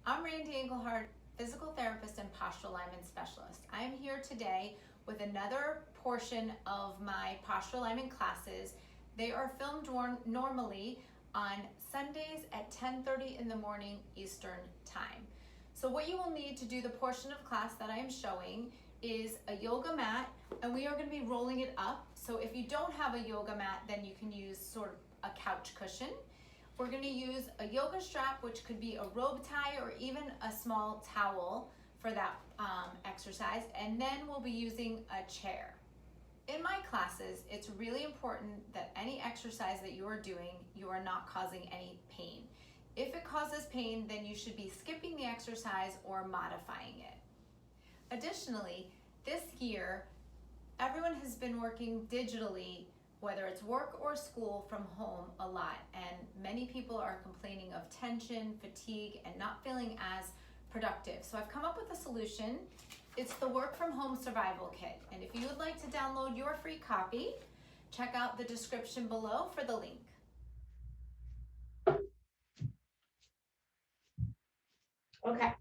I'm Randy Engelhardt, physical therapist and posture alignment specialist. I am here today with another portion of my posture alignment classes. They are filmed normally on Sundays at 10:30 in the morning Eastern Time. So what you will need to do the portion of class that I am showing is a yoga mat, and we are going to be rolling it up. So if you don't have a yoga mat, then you can use sort of a couch cushion. We're going to use a yoga strap, which could be a robe tie or even a small towel for that exercise. And then we'll be using a chair. In my classes, it's really important that any exercise that you are doing, you are not causing any pain. If it causes pain, then you should be skipping the exercise or modifying it. Additionally, this year, everyone has been working digitally, whether it's work or school, from home a lot, and many people are complaining of tension, fatigue, and not feeling as productive. So I've come up with a solution. It's the Work From Home Survival Kit, and if you would like to download your free copy, check out the description below for the link. Okay,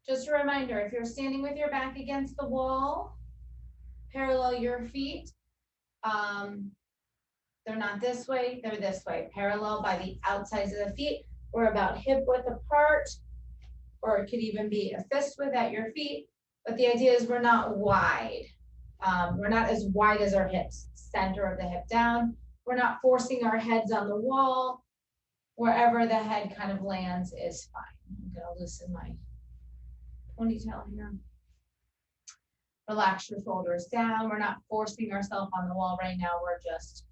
just a reminder, if you're standing with your back against the wall, parallel your feet. They're not this way, they're this way, parallel by the outsides of the feet. We're about hip width apart, or it could even be a fist width at your feet. But the idea is we're not wide. We're not as wide as our hips, center of the hip down. We're not forcing our heads on the wall. Wherever the head kind of lands is fine. I'm gonna loosen my ponytail here. Relax your shoulders down. We're not forcing ourselves on the wall right now. We're just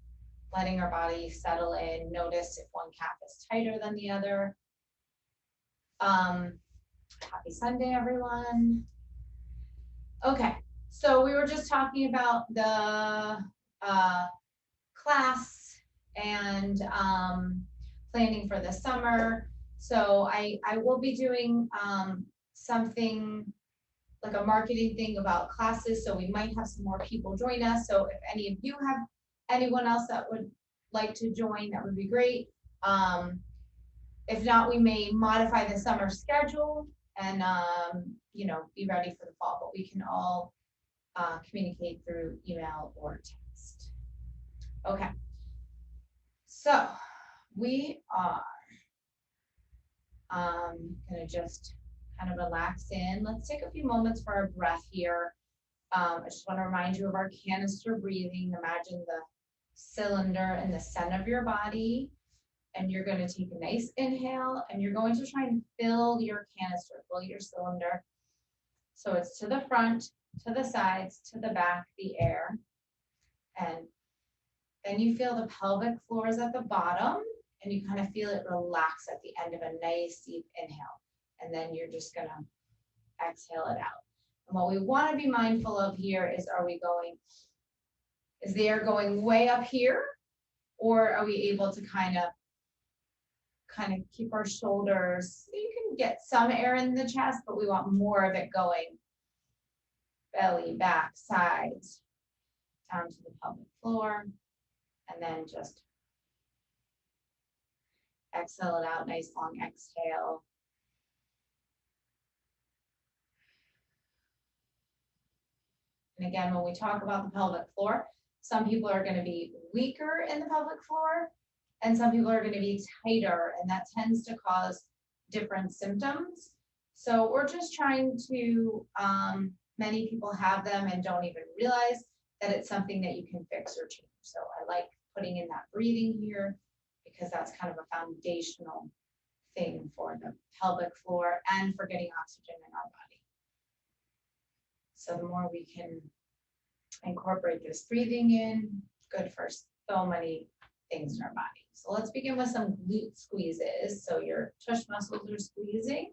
letting our body settle in. Notice if one calf is tighter than the other. Happy Sunday, everyone. Okay, so we were just talking about the class and planning for the summer. So I will be doing something like a marketing thing about classes. So we might have some more people join us. So if any of you have anyone else that would like to join, that would be great. If not, we may modify the summer schedule and be ready for the fall, but we can all communicate through email or text. Okay, so we are gonna just kind of relax in. Let's take a few moments for our breath here. I just want to remind you of our canister breathing. Imagine the cylinder in the center of your body, and you're going to take a nice inhale, and you're going to try and fill your canister, fill your cylinder. So it's to the front, to the sides, to the back, the air. And then you feel the pelvic floor is at the bottom, and you kind of feel it relax at the end of a nice deep inhale. And then you're just going to exhale it out. And what we want to be mindful of here is, is the air going way up here, or are we able to kind of keep our shoulders? You can get some air in the chest, but we want more of it going belly, back, sides, down to the pelvic floor, and then just exhale it out, nice long exhale. And again, when we talk about the pelvic floor, some people are going to be weaker in the pelvic floor, and some people are going to be tighter, and that tends to cause different symptoms. So we're just trying to, many people have them and don't even realize that it's something that you can fix or change. So I like putting in that breathing here because that's kind of a foundational thing for the pelvic floor and for getting oxygen in our body. So the more we can incorporate this breathing in, good for so many things in our body. So let's begin with some glute squeezes. So your tush muscles are squeezing,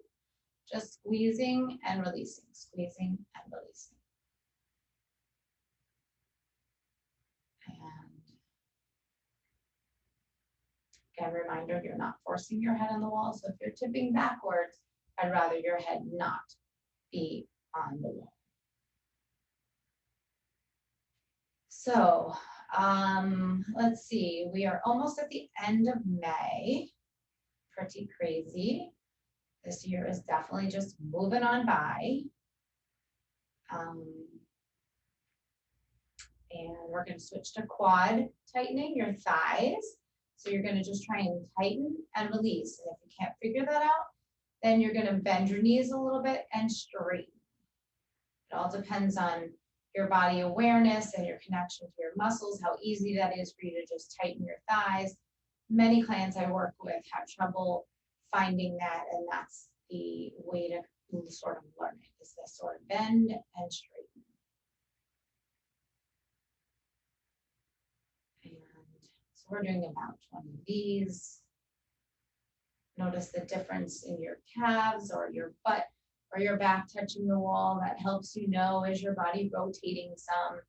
just squeezing and releasing, squeezing and releasing. And again, reminder, you're not forcing your head on the wall. So if you're tipping backwards, I'd rather your head not be on the wall. So let's see, we are almost at the end of May. Pretty crazy. This year is definitely just moving on by. And we're going to switch to quad tightening your thighs. So you're going to just try and tighten and release. And if you can't figure that out, then you're going to bend your knees a little bit and straighten. It all depends on your body awareness and your connection to your muscles, how easy that is for you to just tighten your thighs. Many clients I work with have trouble finding that, and that's the way to sort of learn it, is this sort of bend and straighten. And so we're doing about 20 of these. Notice the difference in your calves or your butt or your back touching the wall. That helps you know, is your body rotating some,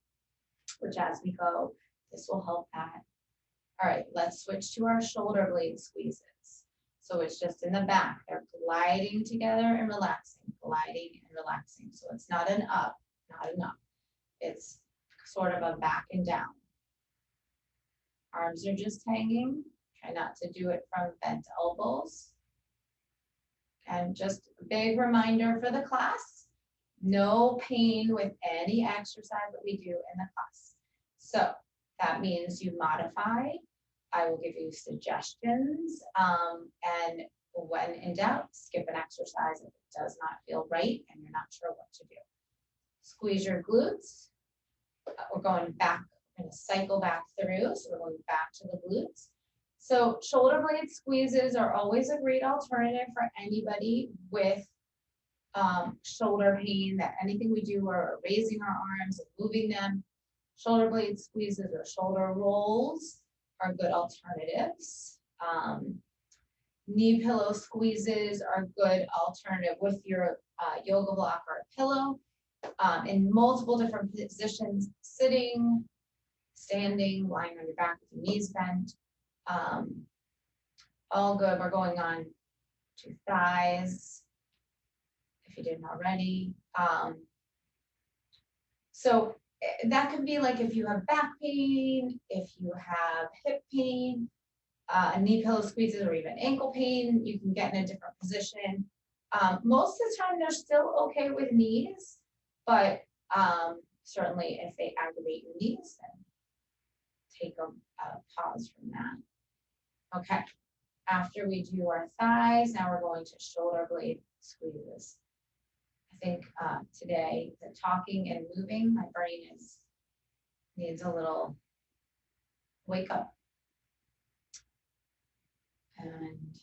which as we go, this will help that. All right, let's switch to our shoulder blade squeezes. So it's just in the back. They're gliding together and relaxing, gliding and relaxing. So it's not an up, not an up. It's sort of a back and down. Arms are just hanging. Try not to do it from bent elbows. And just a big reminder for the class, no pain with any exercise that we do in the class. So that means you modify. I will give you suggestions, and when in doubt, skip an exercise if it does not feel right and you're not sure what to do. Squeeze your glutes. We're going back, we're going to cycle back through, so we're going back to the glutes. So shoulder blade squeezes are always a great alternative for anybody with shoulder pain, that anything we do, we're raising our arms and moving them. Shoulder blade squeezes or shoulder rolls are good alternatives. Knee pillow squeezes are a good alternative with your yoga block or a pillow in multiple different positions, sitting, standing, lying on your back with your knees bent. All good. We're going on to thighs, if you didn't already. So that could be like if you have back pain, if you have hip pain, knee pillow squeezes, or even ankle pain, you can get in a different position. Most of the time they're still okay with knees, but certainly if they aggravate your knees, then take a pause from that. Okay, after we do our thighs, now we're going to shoulder blade squeezes. I think today, the talking and moving, my brain needs a little wake up. And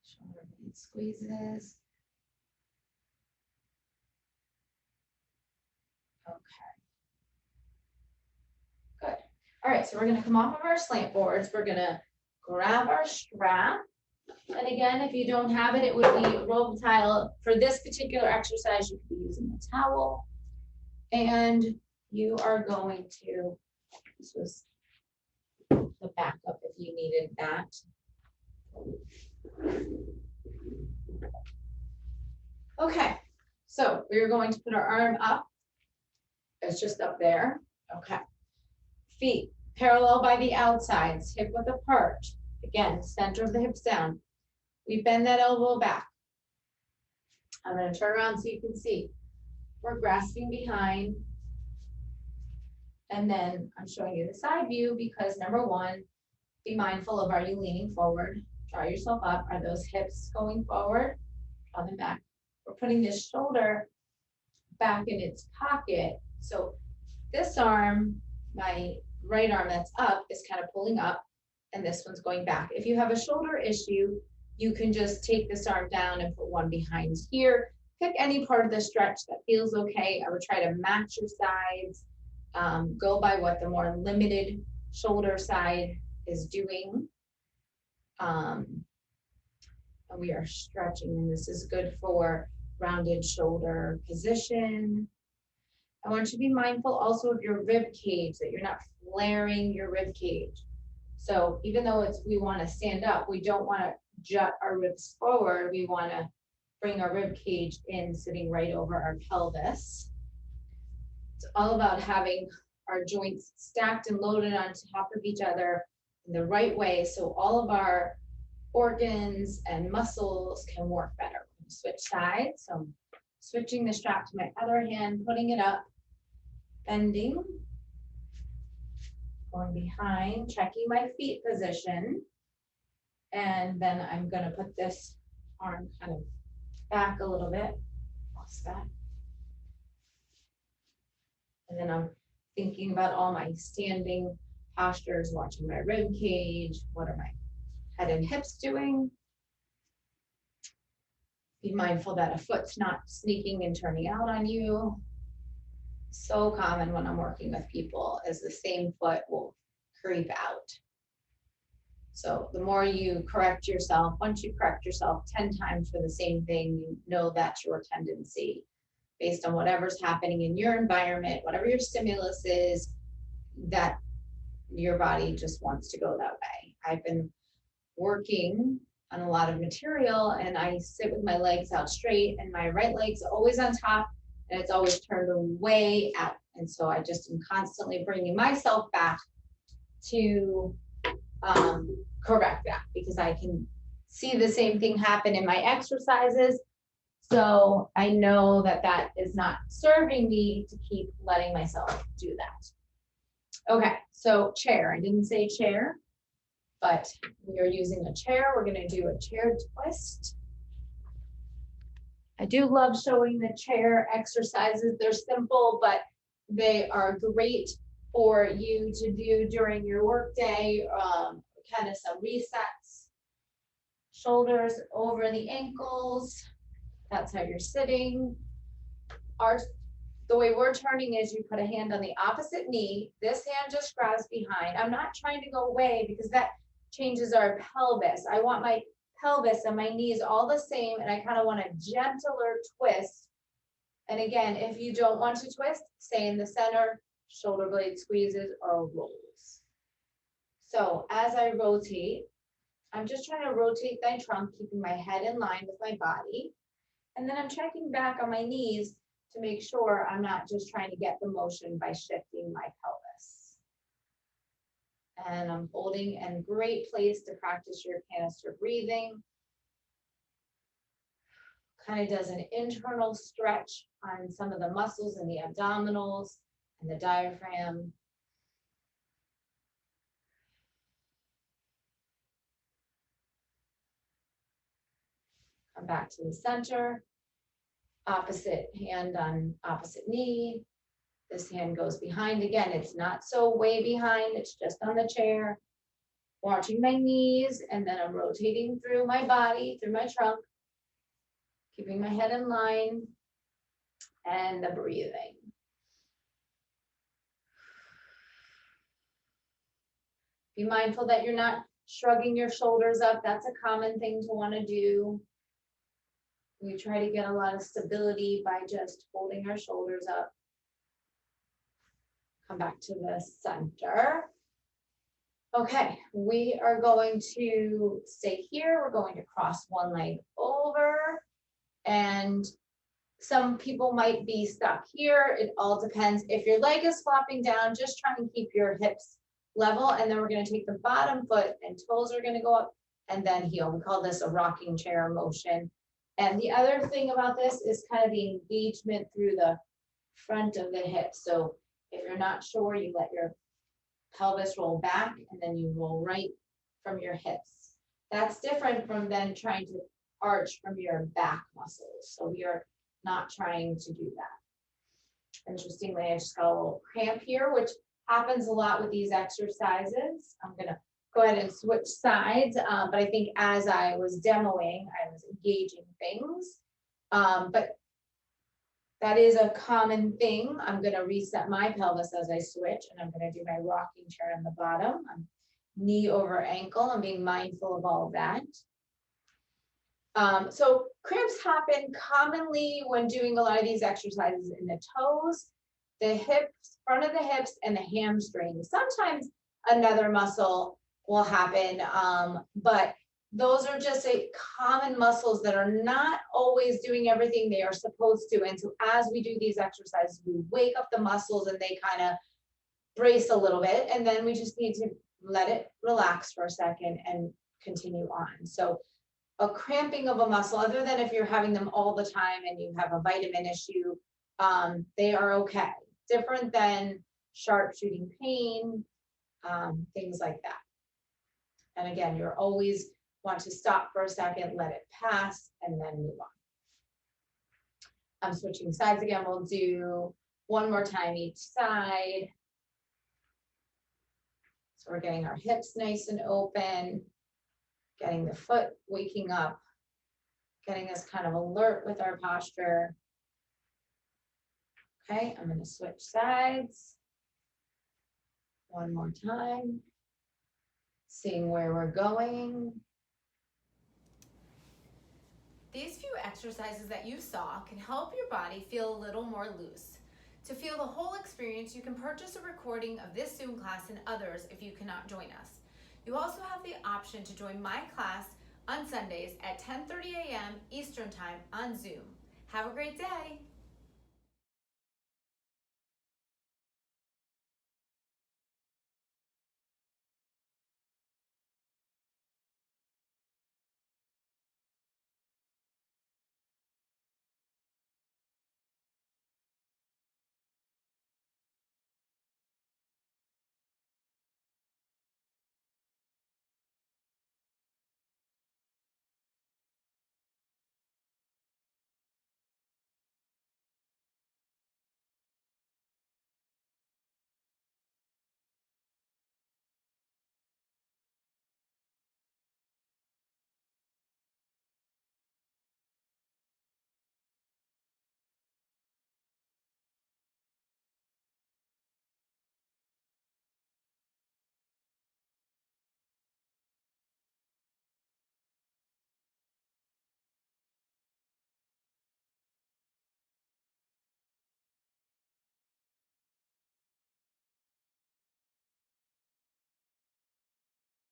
shoulder blade squeezes. Okay. Good. All right, so we're going to come off of our slant boards. We're going to grab our strap. And again, if you don't have it, it would be rope tile. For this particular exercise, you could be using a towel. And you are going to, this was the backup if you needed that. Okay, so we're going to put our arm up. It's just up there. Okay. Feet parallel by the outsides, hip width apart. Again, center of the hips down. We bend that elbow back. I'm going to turn around so you can see. We're grasping behind. And then I'm showing you the side view because number one, be mindful of, are you leaning forward? Draw yourself up. Are those hips going forward? Draw them back. We're putting this shoulder back in its pocket. So this arm, my right arm that's up, is kind of pulling up, and this one's going back. If you have a shoulder issue, you can just take this arm down and put one behind here. Pick any part of the stretch that feels okay. I would try to match your sides. Go by what the more limited shoulder side is doing. And we are stretching, and this is good for rounded shoulder position. I want you to be mindful also of your rib cage, that you're not flaring your rib cage. So even though we want to stand up, we don't want to jut our ribs forward. We want to bring our rib cage in, sitting right over our pelvis. It's all about having our joints stacked and loaded on top of each other in the right way, so all of our organs and muscles can work better. Switch sides. So I'm switching the strap to my other hand, putting it up, bending, going behind, checking my feet position. And then I'm going to put this arm kind of back a little bit. Lost that. And then I'm thinking about all my standing postures, watching my rib cage. What are my head and hips doing? Be mindful that a foot's not sneaking and turning out on you. So common when I'm working with people is the same foot will creep out. So the more you correct yourself, once you correct yourself 10 times for the same thing, you know that's your tendency based on whatever's happening in your environment, whatever your stimulus is, that your body just wants to go that way. I've been working on a lot of material and I sit with my legs out straight and my right leg's always on top and it's always turned way out. And so I just am constantly bringing myself back to correct that because I can see the same thing happen in my exercises. So I know that that is not serving me to keep letting myself do that. Okay, so chair. I didn't say chair, but we are using a chair. We're going to do a chair twist. I do love showing the chair exercises. They're simple, but they are great for you to do during your workday. Kind of some resets. Shoulders over the ankles. That's how you're sitting. The way we're turning is you put a hand on the opposite knee. This hand just grabs behind. I'm not trying to go away because that changes our pelvis. I want my pelvis and my knees all the same, and I kind of want a gentler twist. And again, if you don't want to twist, stay in the center, shoulder blade squeezes or rolls. So as I rotate, I'm just trying to rotate my trunk, keeping my head in line with my body. And then I'm checking back on my knees to make sure I'm not just trying to get the motion by shifting my pelvis. And I'm holding in a great place to practice your canister breathing. Kind of does an internal stretch on some of the muscles in the abdominals and the diaphragm. Come back to the center. Opposite hand on opposite knee. This hand goes behind again. It's not so way behind. It's just on the chair. Watching my knees, and then I'm rotating through my body, through my trunk. Keeping my head in line. And the breathing. Be mindful that you're not shrugging your shoulders up. That's a common thing to want to do. We try to get a lot of stability by just holding our shoulders up. Come back to the center. Okay, we are going to stay here. We're going to cross one leg over. And some people might be stuck here. It all depends. If your leg is flopping down, just try and keep your hips level. And then we're going to take the bottom foot and toes are going to go up and then heel. We call this a rocking chair motion. And the other thing about this is kind of the engagement through the front of the hips. So if you're not sure, you let your pelvis roll back and then you roll right from your hips. That's different from then trying to arch from your back muscles. So we are not trying to do that. Interestingly, I just got a little cramp here, which happens a lot with these exercises. I'm going to go ahead and switch sides, but I think as I was demoing, I was engaging things, but that is a common thing. I'm going to reset my pelvis as I switch, and I'm going to do my rocking chair on the bottom. I'm knee over ankle. I'm being mindful of all of that. So cramps happen commonly when doing a lot of these exercises in the toes, the hips, front of the hips, and the hamstrings. Sometimes another muscle will happen, but those are just common muscles that are not always doing everything they are supposed to. And so as we do these exercises, we wake up the muscles and they kind of brace a little bit, and then we just need to let it relax for a second and continue on. So a cramping of a muscle, other than if you're having them all the time and you have a vitamin issue, they are okay. Different than sharp shooting pain, things like that. And again, you're always want to stop for a second, let it pass, and then move on. I'm switching sides again. We'll do one more time each side. So we're getting our hips nice and open, getting the foot waking up, getting us kind of alert with our posture. Okay, I'm going to switch sides. One more time. Seeing where we're going. These few exercises that you saw can help your body feel a little more loose. To feel the whole experience, you can purchase a recording of this Zoom class and others if you cannot join us. You also have the option to join my class on Sundays at 10:30 a.m. Eastern Time on Zoom. Have a great day.